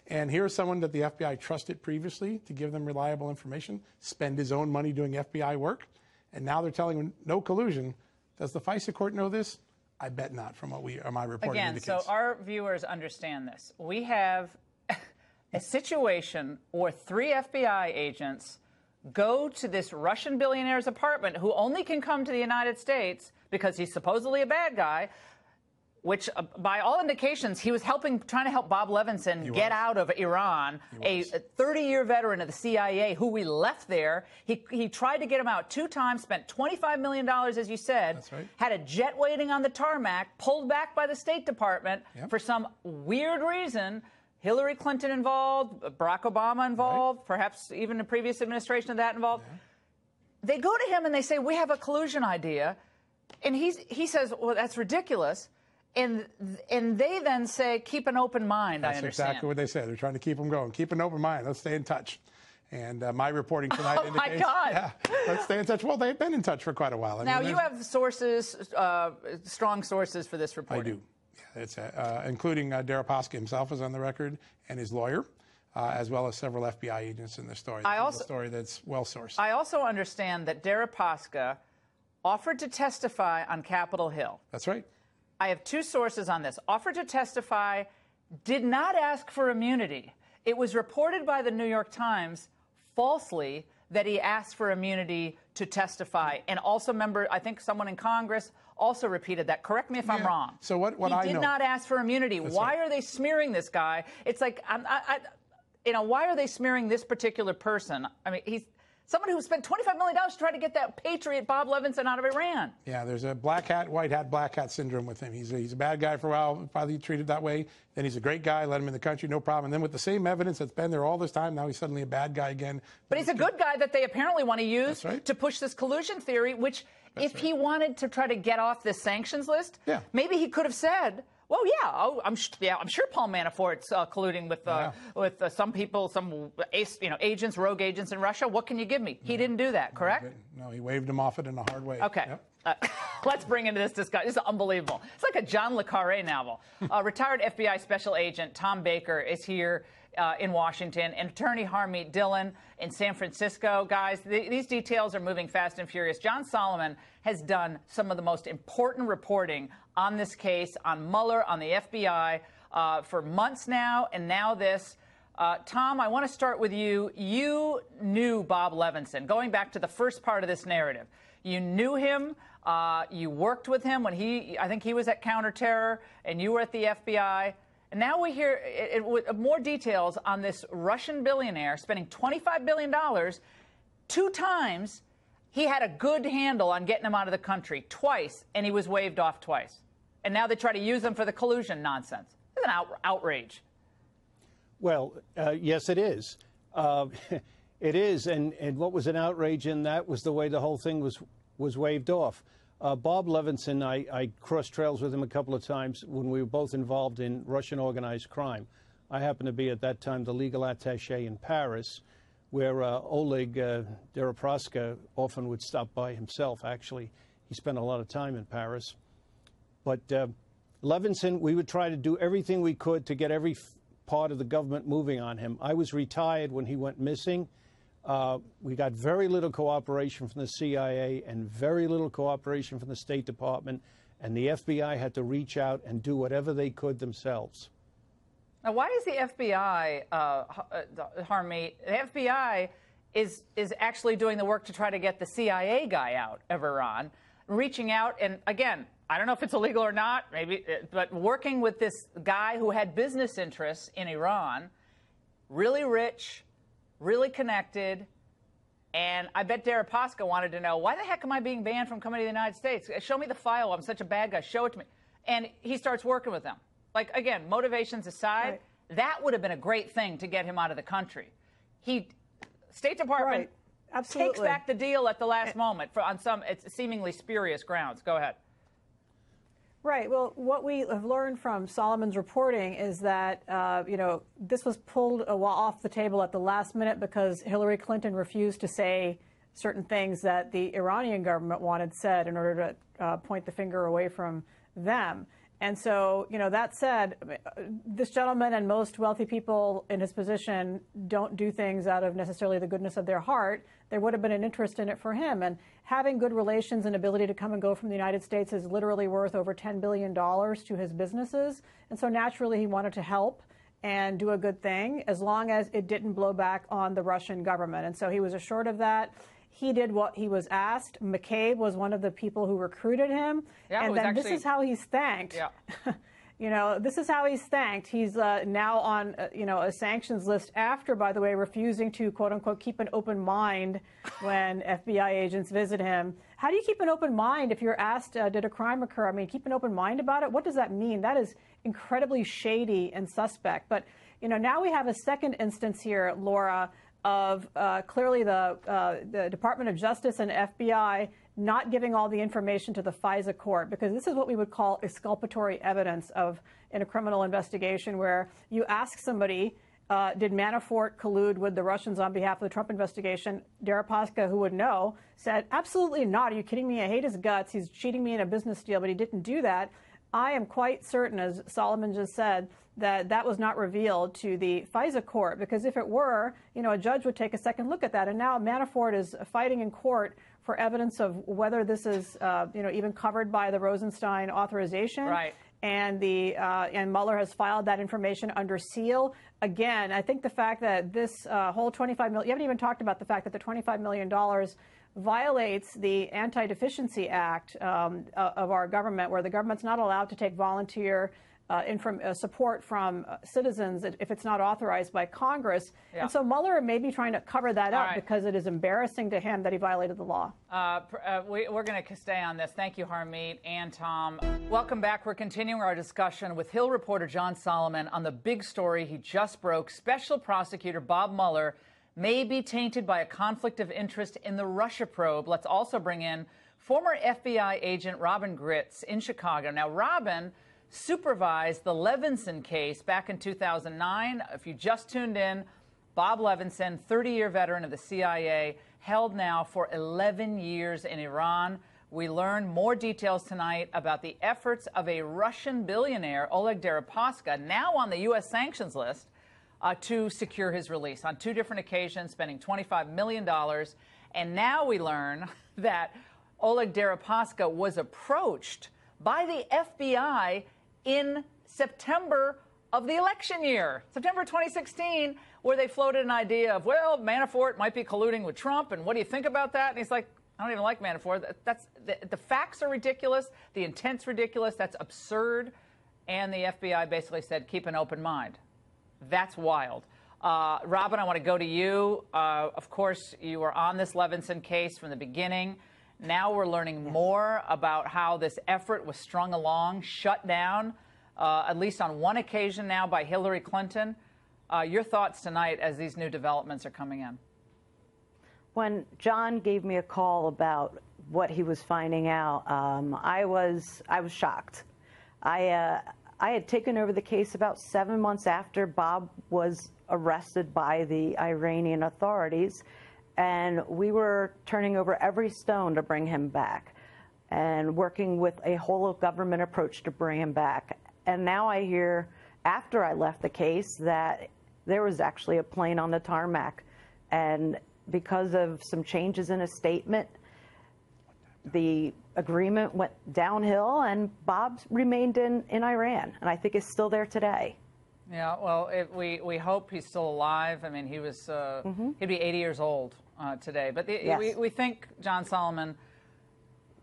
And here's someone that the FBI trusted previously to give them reliable information, spend his own money doing FBI work, and now they're telling him no collusion. Does the FISA court know this? I bet not, from what my reporting indicates. So our viewers understand this. We have a situation where 3 FBI agents go to this Russian billionaire's apartment, who only can come to the United States because he's supposedly a bad guy, which, by all indications, he was trying to help Bob Levinson get out of Iran, a 30-year veteran of the CIA who we left there. He tried to get him out 2 times, spent $25 million, as you said. That's right. Had a jet waiting on the tarmac, pulled back by the State Department for some weird reason. Hillary Clinton involved, Barack Obama involved, perhaps even the previous administration of that involved. They go to him and they say, we have a collusion idea. And he says, well, that's ridiculous. And they then say, keep an open mind, I understand. That's exactly what they said. They're trying to keep them going. Keep an open mind. Let's stay in touch. And my reporting tonight indicates... Oh, my God. Yeah, let's stay in touch. Well, they've been in touch for quite a while. Now, you have sources, strong sources for this reporting. I do. Yeah, it's, including Deripaska himself is on the record, and his lawyer, as well as several FBI agents in the story. This is a story that's well-sourced. I also understand that Deripaska offered to testify on Capitol Hill. That's right. I have 2 sources on this. Offered to testify, did not ask for immunity. It was reported by the New York Times falsely that he asked for immunity to testify. And also, I think someone in Congress also repeated that. Correct me if I'm wrong. So what I know... He did not ask for immunity. Why are they smearing this guy? It's like, why are they smearing this particular person? I mean, he's someone who spent $25 million to try to get that patriot Bob Levinson out of Iran. Yeah, there's a black hat, white hat, black hat syndrome with him. He's a bad guy for a while, probably treated that way. Then he's a great guy, let him in the country, no problem. And then with the same evidence that's been there all this time, now he's suddenly a bad guy again. But he's a good guy that they apparently want to use to push this collusion theory, which if he wanted to try to get off this sanctions list, maybe he could have said, well, I'm sure Paul Manafort's colluding with some people, some agents, rogue agents in Russia. What can you give me? He didn't do that, correct? No, he waved him off it in a hard way. Okay. Yep. Let's bring into this discussion. This is unbelievable. It's like a John le Carré novel. Retired FBI Special Agent Tom Baker is here in Washington, and Attorney Harmeet Dillon in San Francisco. Guys, these details are moving fast and furious. John Solomon has done some of the most important reporting on this case, on Mueller, on the FBI, for months now, and now this. Tom, I want to start with you. You knew Bob Levinson, going back to the first part of this narrative. You knew him. You worked with him when I think he was at Counterterror, and you were at the FBI. And now we hear more details on this Russian billionaire spending $25 billion 2 times. He had a good handle on getting him out of the country twice, and he was waved off twice. And now they try to use him for the collusion nonsense. It's an outrage. Well, yes, it is. It is. And what was an outrage in that was the way the whole thing was waved off. Bob Levinson, I crossed trails with him a couple of times when we were both involved in Russian organized crime. I happened to be at that time the legal attaché in Paris, where Oleg Deripaska often would stop by himself, actually. He spent a lot of time in Paris. But Levinson, we would try to do everything we could to get every part of the government moving on him. I was retired when he went missing. We got very little cooperation from the CIA and very little cooperation from the State Department, and the FBI had to reach out and do whatever they could themselves. Now, why is the FBI, Harmeet, the FBI is actually doing the work to try to get the CIA guy out of Iran, reaching out, and again, I don't know if it's illegal or not, maybe, but working with this guy who had business interests in Iran, really rich, really connected, and I bet Deripaska wanted to know, why the heck am I being banned from coming to the United States? Show me the file. I'm such a bad guy. Show it to me. And he starts working with them. Like, again, motivations aside, that would have been a great thing to get him out of the country. State Department takes back the deal at the last moment on some seemingly spurious grounds. Go ahead. Right. Well, what we have learned from Solomon's reporting is that, this was pulled off the table at the last minute because Hillary Clinton refused to say certain things that the Iranian government wanted said in order to point the finger away from them. And so, that said, this gentleman and most wealthy people in his position don't do things out of necessarily the goodness of their heart. There would have been an interest in it for him. And having good relations and ability to come and go from the United States is literally worth over $10 billion to his businesses. And so naturally, he wanted to help and do a good thing as long as it didn't blow back on the Russian government. And so he was assured of that. He did what he was asked. McCabe was one of the people who recruited him. Yeah, and then this is how he's thanked. Yeah. This is how he's thanked. He's now on, a sanctions list after, by the way, refusing to, quote unquote, keep an open mind when FBI agents visit him. How do you keep an open mind if you're asked, did a crime occur? I mean, keep an open mind about it? What does that mean? That is incredibly shady and suspect. But, now we have a second instance here, Laura, of clearly the Department of Justice and FBI not giving all the information to the FISA court, because this is what we would call exculpatory evidence in a criminal investigation where you ask somebody, did Manafort collude with the Russians on behalf of the Trump investigation? Deripaska, who would know, said, absolutely not. Are you kidding me? I hate his guts. He's cheating me in a business deal, but he didn't do that. I am quite certain, as Solomon just said, that was not revealed to the FISA court, because if it were, a judge would take a second look at that. And now Manafort is fighting in court for evidence of whether this is, even covered by the Rosenstein authorization. Right. And and Mueller has filed that information under seal. Again, I think the fact that this whole $25 million, you haven't even talked about the fact that the $25 million violates the Anti-Deficiency Act of our government, where the government's not allowed to take volunteer support from citizens if it's not authorized by Congress. Yeah. And so Mueller may be trying to cover that up because it is embarrassing to him that he violated the law. We're going to stay on this. Thank you, Harmeet and Tom. Welcome back. We're continuing our discussion with Hill reporter John Solomon on the big story he just broke. Special prosecutor Bob Mueller may be tainted by a conflict of interest in the Russia probe. Let's also bring in former FBI agent Robin Gritz in Chicago. Now, Robin supervised the Levinson case back in 2009. If you just tuned in, Bob Levinson, 30-year veteran of the CIA, held now for 11 years in Iran. We learn more details tonight about the efforts of a Russian billionaire, Oleg Deripaska, now on the U.S. sanctions list, to secure his release on two different occasions, spending $25 million. And now we learn that Oleg Deripaska was approached by the FBI in September of the election year, September 2016, where they floated an idea of, well, Manafort might be colluding with Trump, and what do you think about that? And he's like, I don't even like Manafort. The facts are ridiculous. The intent's ridiculous. That's absurd. And the FBI basically said, keep an open mind. That's wild. Robin, I want to go to you. Of course, you were on this Levinson case from the beginning. Now we're learning more about how this effort was strung along, shut down, at least on one occasion now by Hillary Clinton. Your thoughts tonight as these new developments are coming in? When John gave me a call about what he was finding out, I was shocked. I had taken over the case about 7 months after Bob was arrested by the Iranian authorities, and we were turning over every stone to bring him back and working with a whole of government approach to bring him back. And now I hear, after I left the case, that there was actually a plane on the tarmac, and because of some changes in a statement, the agreement went downhill, and Bob remained in Iran, and I think is still there today. Yeah, well, we hope he's still alive. I mean, he was he'd be 80 years old today. But we think, John Solomon,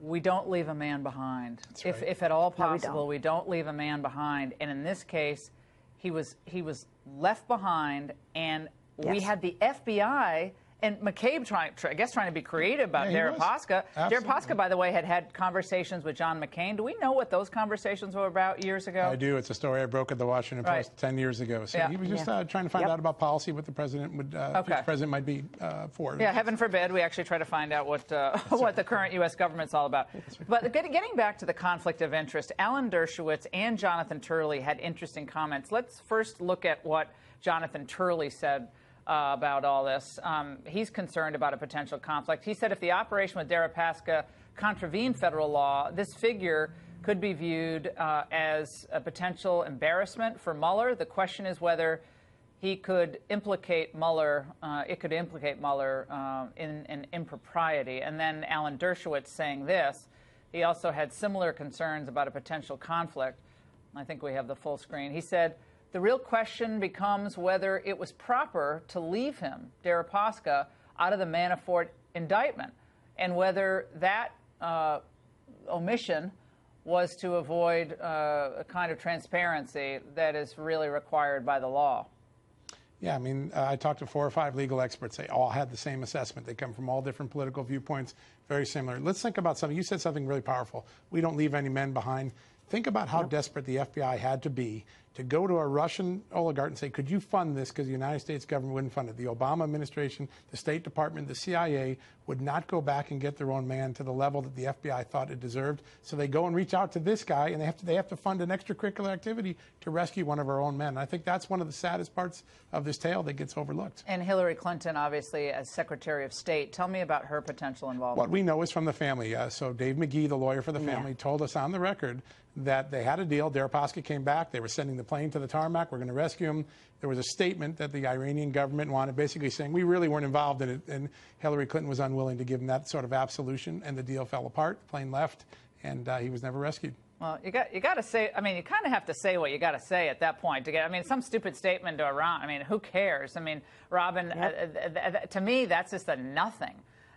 we don't leave a man behind. Right. If at all possible, we don't leave a man behind. And in this case, he was left behind, and we had the FBI. And McCabe trying to be creative about Deripaska. Deripaska, by the way, had conversations with John McCain. Do we know what those conversations were about years ago? I do. It's a story I broke at the Washington Post 10 years ago. So he was just trying to find out about policy, what the president would, the president might be for. Yeah, heaven forbid we actually try to find out what the current U.S. government's all about. But getting back to the conflict of interest, Alan Dershowitz and Jonathan Turley had interesting comments. Let's first look at what Jonathan Turley said about all this. He's concerned about a potential conflict. He said if the operation with Deripaska contravened federal law, this figure could be viewed as a potential embarrassment for Mueller. The question is whether he could implicate Mueller, it could implicate Mueller in an impropriety. And then Alan Dershowitz saying this, he also had similar concerns about a potential conflict. I think we have the full screen. He said, the real question becomes whether it was proper to leave him, Deripaska, out of the Manafort indictment, and whether that omission was to avoid a kind of transparency that is really required by the law. Yeah, I mean, I talked to 4 or 5 legal experts. They all had the same assessment. They come from all different political viewpoints, very similar. Let's think about something. You said something really powerful. We don't leave any men behind. Think about how desperate the FBI had to be to go to a Russian oligarch and say, could you fund this? Because the United States government wouldn't fund it. The Obama administration, the State Department, the CIA would not go back and get their own man to the level that the FBI thought it deserved. So they go and reach out to this guy, and they have to fund an extracurricular activity to rescue one of our own men. And I think that's one of the saddest parts of this tale that gets overlooked. And Hillary Clinton, obviously, as Secretary of State. Tell me about her potential involvement. What we know is from the family. So Dave McGee, the lawyer for the family, told us on the record that they had a deal. Deripaska came back. They were sending the plane to the tarmac. We're going to rescue him. There was a statement that the Iranian government wanted, basically saying we really weren't involved in it. And Hillary Clinton was unwilling to give him that sort of absolution. And the deal fell apart. The plane left, and he was never rescued. Well, you got to say. I mean, you kind of have to say what you got to say at that point to get. I mean, some stupid statement to Iran. I mean, who cares? I mean, Robin, to me, that's just a nothing.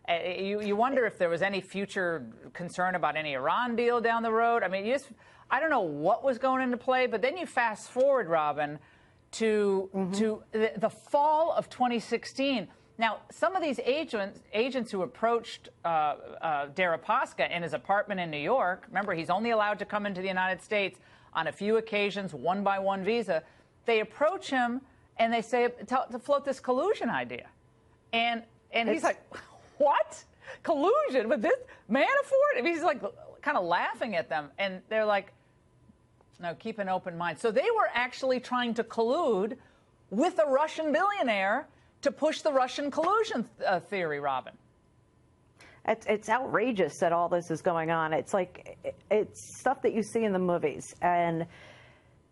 You wonder if there was any future concern about any Iran deal down the road. I mean, I don't know what was going into play, but then you fast forward, Robin, to the fall of 2016. Now, some of these agents who approached Deripaska in his apartment in New York, remember, he's only allowed to come into the United States on a few occasions, 1-by-1 visa. They approach him and they say to float this collusion idea, and he's like, what? Collusion with this Manafort? I mean, he's like kind of laughing at them, and they're like, no, keep an open mind. So they were actually trying to collude with a Russian billionaire to push the Russian collusion theory, Robin. It's outrageous that all this is going on. It's like, it's stuff that you see in the movies. And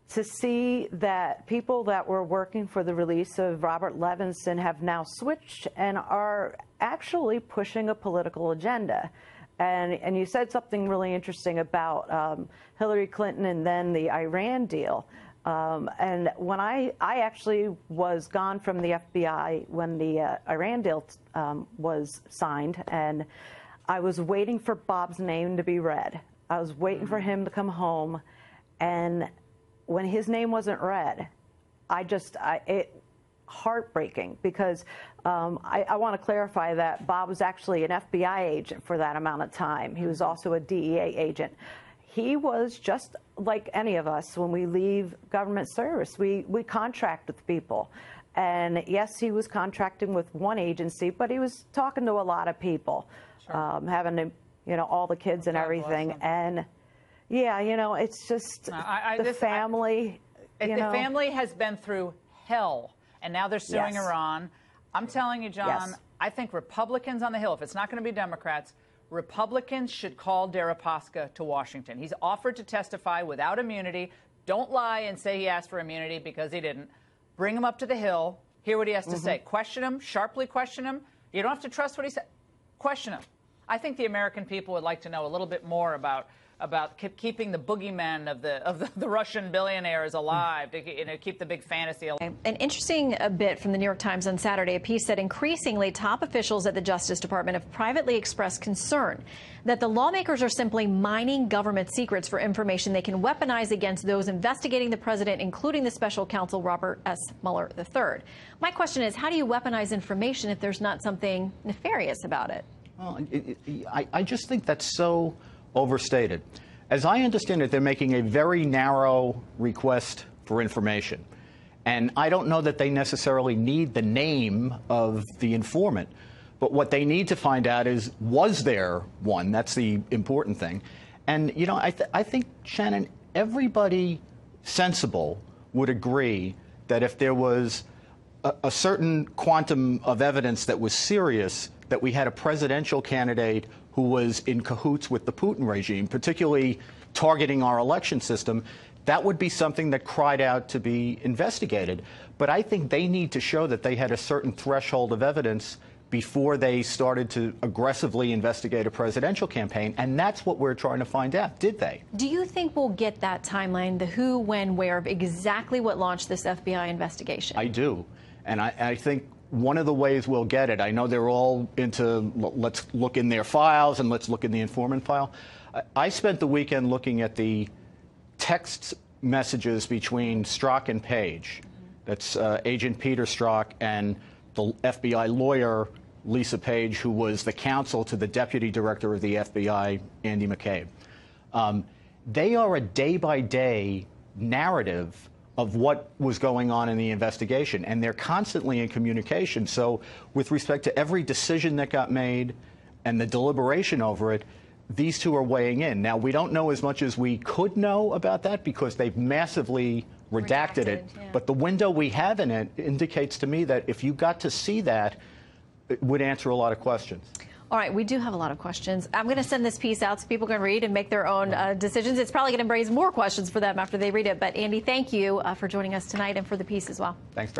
to see that people that were working for the release of Robert Levinson have now switched and are actually pushing a political agenda. And you said something really interesting about Hillary Clinton and then the Iran deal. And when I actually was gone from the FBI when the Iran deal was signed, and I was waiting for Bob's name to be read. I was waiting for him to come home, and when his name wasn't read, it heartbreaking, because I want to clarify that Bob was actually an FBI agent for that amount of time. He was also a DEA agent. He was just like any of us when we leave government service. We contract with people. And yes, he was contracting with one agency, but he was talking to a lot of people, having, all the kids and everything. And yeah, it's just the family. The family has been through hell, and now they're suing Iran. I'm telling you, John, I think Republicans on the Hill, if it's not going to be Democrats, Republicans should call Deripaska to Washington. He's offered to testify without immunity. Don't lie and say he asked for immunity, because he didn't. Bring him up to the Hill. Hear what he has to say. Question him, sharply question him. You don't have to trust what he said. Question him. I think the American people would like to know a little bit more about keeping the boogeyman of the Russian billionaires alive, to keep the big fantasy alive. An interesting bit from the New York Times on Saturday, a piece that increasingly top officials at the Justice Department have privately expressed concern that the lawmakers are simply mining government secrets for information they can weaponize against those investigating the president, including the special counsel Robert S. Mueller III. My question is, how do you weaponize information if there's not something nefarious about it? Well, I just think that's so overstated. As I understand it, they're making a very narrow request for information. And I don't know that they necessarily need the name of the informant. But what they need to find out is, was there one? That's the important thing. And, I think, Shannon, everybody sensible would agree that if there was a certain quantum of evidence that was serious, that we had a presidential candidate who was in cahoots with the Putin regime, particularly targeting our election system, that would be something that cried out to be investigated. But I think they need to show that they had a certain threshold of evidence before they started to aggressively investigate a presidential campaign, and that's what we're trying to find out. Did they? Do you think we'll get that timeline, the who, when, where of exactly what launched this FBI investigation? I do, and I think one of the ways we'll get it, I know they're all into let's look in their files and let's look in the informant file. I spent the weekend looking at the text messages between Strzok and Page. That's Agent Peter Strzok and the FBI lawyer, Lisa Page, who was the counsel to the deputy director of the FBI, Andy McCabe. They are a day-by-day narrative of what was going on in the investigation, and they're constantly in communication. So with respect to every decision that got made and the deliberation over it, these two are weighing in. Now, we don't know as much as we could know about that because they've massively redacted it. Yeah. But the window we have in it indicates to me that if you got to see that, it would answer a lot of questions. All right, we do have a lot of questions. I'm going to send this piece out so people can read and make their own decisions. It's probably going to raise more questions for them after they read it. But Andy, thank you for joining us tonight and for the piece as well. Thanks for